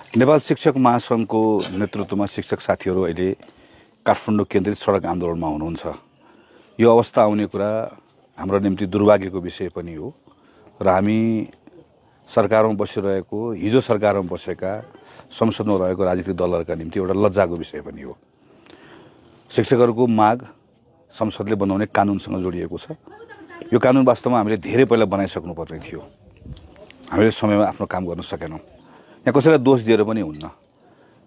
नेपाल शिक्षक महासङ्घको नेतृत्वमा शिक्षक साथीहरू अहिले काठमाडौँ केन्द्रित सडक आन्दोलनमा हुनुहुन्छ। यो अवस्था आउने कुरा हाम्रो निम्ति दुर्भाग्यको विषय पनि हो र हामी सरकारमा बसिरहेको हिजो सरकारमा बसेका संसदमा रहेको राजनीतिक दलहरूका निम्ति एउटा लज्जाको विषय पनि हो। शिक्षकहरूको माग संसदले बनाउने कानुनसँग जोडिएको छ। यो कानुन वास्तवमा हामीले धेरै पहिला बनाइसक्नु पर्ने थियो। हामीले समयमा आफ्नो काम गर्न सकेनौँ। यहाँ कसैलाई दोष दिएर पनि हुन्न,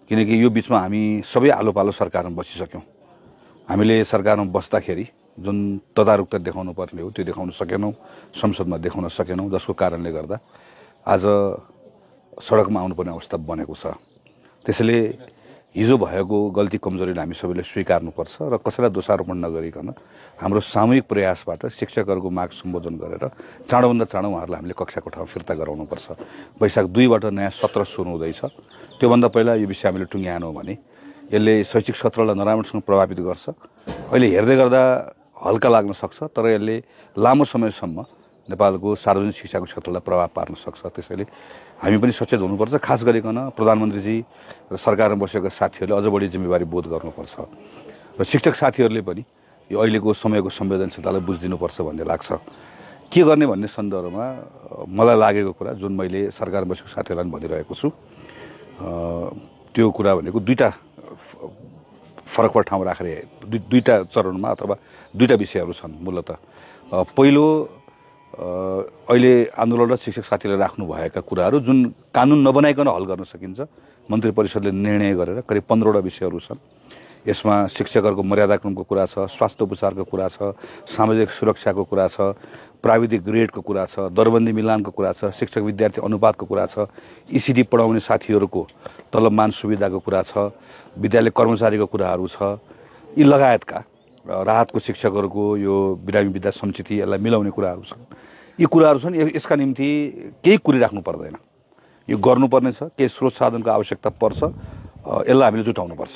किनकि यो बिचमा हामी सबै आलो पालो सरकारमा बसिसक्यौँ। हामीले सरकारमा बस्दाखेरि जुन तदारुकता देखाउनु पर्ने हो त्यो देखाउन सकेनौँ, संसदमा देखाउन सकेनौँ, जसको कारणले गर्दा आज सडकमा आउनुपर्ने अवस्था बनेको छ। त्यसैले हिजो भएको गल्ती कमजोरीलाई हामी सबैले स्वीकार्नुपर्छ र कसैलाई दोषारोपण नगरिकन हाम्रो सामूहिक प्रयासबाट शिक्षकहरूको माग सम्बोधन गरेर चाँडोभन्दा चाँडो उहाँहरूलाई हामीले कक्षाको ठाउँ फिर्ता गराउनुपर्छ। वैशाख 2बाट नयाँ सत्र सुरु हुँदैछ। त्योभन्दा पहिला यो विषय हामीले टुङ्ग्याएनौँ भने यसले शैक्षिक क्षेत्रलाई नराम्रोसँग प्रभावित गर्छ। अहिले हेर्दै गर्दा हल्का लाग्न सक्छ, तर यसले लामो समयसम्म नेपालको सार्वजनिक शिक्षाको क्षेत्रलाई प्रभाव पार्न सक्छ। त्यसैले हामी पनि सचेत हुनुपर्छ। खास गरिकन प्रधानमन्त्रीजी र सरकारमा बसेका साथीहरूले अझ बढी जिम्मेवारी बोध गर्नुपर्छ र शिक्षक साथीहरूले पनि यो अहिलेको समयको संवेदनशीलतालाई बुझिदिनुपर्छ भन्ने लाग्छ। के गर्ने भन्ने सन्दर्भमा मलाई लागेको कुरा जुन मैले सरकारमा बसेको साथीहरूलाई पनि भनिरहेको छु, त्यो कुरा भनेको दुईवटा फरक ठाउँ राखेर दुईवटा चरणमा अथवा दुईवटा विषयहरू छन्। मूलतः पहिलो अहिले आन्दोलन र शिक्षक साथीले राख्नुभएका कुराहरू जुन कानुन नबनाइकन हल गर्न सकिन्छ, मन्त्री परिषदले निर्णय गरेर करिब 15वटा विषयहरू छन्। यसमा शिक्षकहरूको मर्यादाक्रमको कुरा छ, स्वास्थ्य उपचारको कुरा छ, सामाजिक सुरक्षाको कुरा छ, प्राविधिक ग्रेडको कुरा छ, दरबन्दी मिलानको कुरा छ, शिक्षक विद्यार्थी अनुपातको कुरा छ, इसिडी पढाउने साथीहरूको तलबमान सुविधाको कुरा छ, विद्यालय कर्मचारीको कुराहरू छ, यी लगायतका राहतको शिक्षकहरूको यो बिरामी विद्या सञ्चिति यसलाई मिलाउने कुराहरू छन्। यी कुराहरू छन्। यसका निम्ति केही कुरिराख्नु पर्दैन। यो गर्नुपर्ने छ। केही स्रोत साधनको आवश्यकता पर्छ, यसलाई हामीले जुटाउनुपर्छ।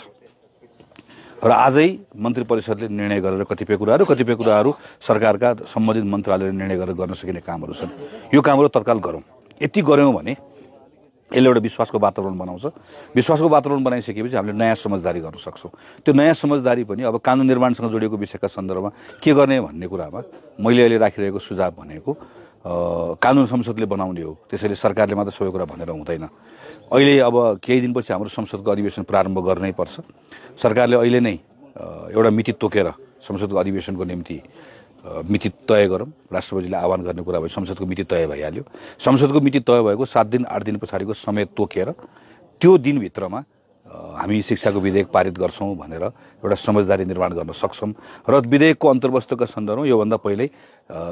र आजै मन्त्री परिषदले निर्णय गरेर कतिपय कुराहरू सरकारका सम्बन्धित मन्त्रालयले निर्णय गरेर गर्न सकिने कामहरू छन्। यो कामहरू तत्काल गरौँ। यति गऱ्यौँ भने यसले एउटा विश्वासको वातावरण बनाउँछ। विश्वासको वातावरण बनाइसकेपछि हामीले नयाँ समझदारी गर्न सक्छौँ। त्यो नयाँ समझदारी पनि अब कानुन निर्माणसँग जोडिएको विषयका सन्दर्भमा के गर्ने भन्ने कुरामा मैले अहिले राखिरहेको सुझाव भनेको कानुन संसदले बनाउने हो। त्यसैले सरकारले मात्र सबै कुरा भनेर हुँदैन। अहिले अब केही दिनपछि हाम्रो संसदको अधिवेशन प्रारम्भ गर्नै पर्छ। सरकारले अहिले नै एउटा मिति तोकेर संसदको अधिवेशनको निम्ति मिति तय गरौँ। राष्ट्रपतिले आह्वान गर्ने कुरा भयो, संसदको मिति तय भइहाल्यो। संसदको मिति तय भएको 7 दिन 8 दिन पछाडिको समय तोकेर त्यो दिनभित्रमा हामी शिक्षाको विधेयक पारित गर्छौँ भनेर एउटा समझदारी निर्माण गर्न सक्छौँ। र विधेयकको अन्तर्वस्तुका सन्दर्भमा योभन्दा पहिल्यै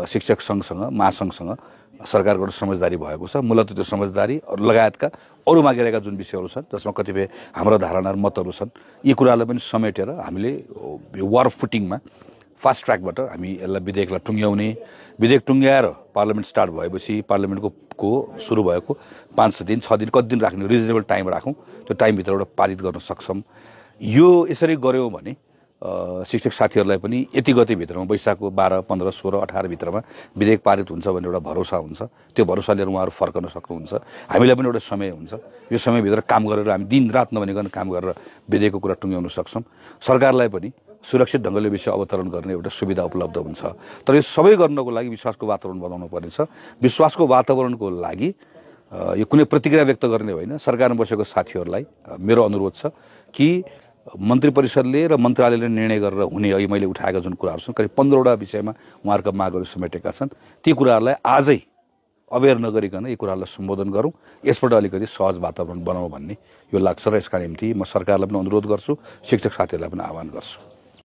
शिक्षक सङ्घसँग महासङ्घसँग सरकारको एउटा समझदारी भएको छ। मूलतः त्यो समझदारी लगायतका अरू मागिरहेका जुन विषयहरू छन् जसमा कतिपय हाम्रो धारणा र मतहरू छन्, यी कुरालाई पनि समेटेर हामीले वार फुटिङमा फास्ट ट्र्याकबाट हामी यसलाई विधेयकलाई टुङ्ग्याउने, विधेयक टुङ्ग्याएर पार्लियामेन्ट स्टार्ट भएपछि पार्लियामेन्टको सुरु भएको 5 दिन 6 दिन कति दिन राख्ने रिजनेबल टाइम राखौँ, त्यो टाइमभित्रबाट पारित गर्न सक्छौँ। यो यसरी गऱ्यौँ भने शिक्षक साथीहरूलाई पनि यति गतिभित्रमा वैशाखको 12, 15, 16, 18 भित्रमा विधेयक पारित हुन्छ भन्ने एउटा भरोसा हुन्छ। त्यो भरोसा लिएर उहाँहरू फर्कन सक्नुहुन्छ। हामीलाई पनि एउटा समय हुन्छ। यो समयभित्र काम गरेर हामी दिन रात नभनिकन काम गरेर विधेयकको कुरा टुङ्ग्याउन सक्छौँ। सरकारलाई पनि सुरक्षित ढङ्गले विषय अवतरण गर्ने एउटा सुविधा उपलब्ध हुन्छ। तर यो सबै गर्नको लागि विश्वासको वातावरण बनाउनु पर्नेछ। विश्वासको वातावरणको लागि यो कुनै प्रतिक्रिया व्यक्त गर्ने होइन। सरकारमा बसेको साथीहरूलाई मेरो अनुरोध छ कि मन्त्री परिषदले र मन्त्रालयले निर्णय गरेर हुने अहिले मैले उठाएका जुन कुराहरू छन् करिब 15वटा विषयमा उहाँहरूका मागहरू समेटेका छन्। ती कुराहरूलाई आजै अवेर नगरिकन यी कुराहरूलाई सम्बोधन गरौँ। यसबाट अलिकति सहज वातावरण बनाऊ भन्ने यो लाग्छ र यसका निम्ति म सरकारलाई पनि अनुरोध गर्छु, शिक्षक साथीहरूलाई पनि आह्वान गर्छु।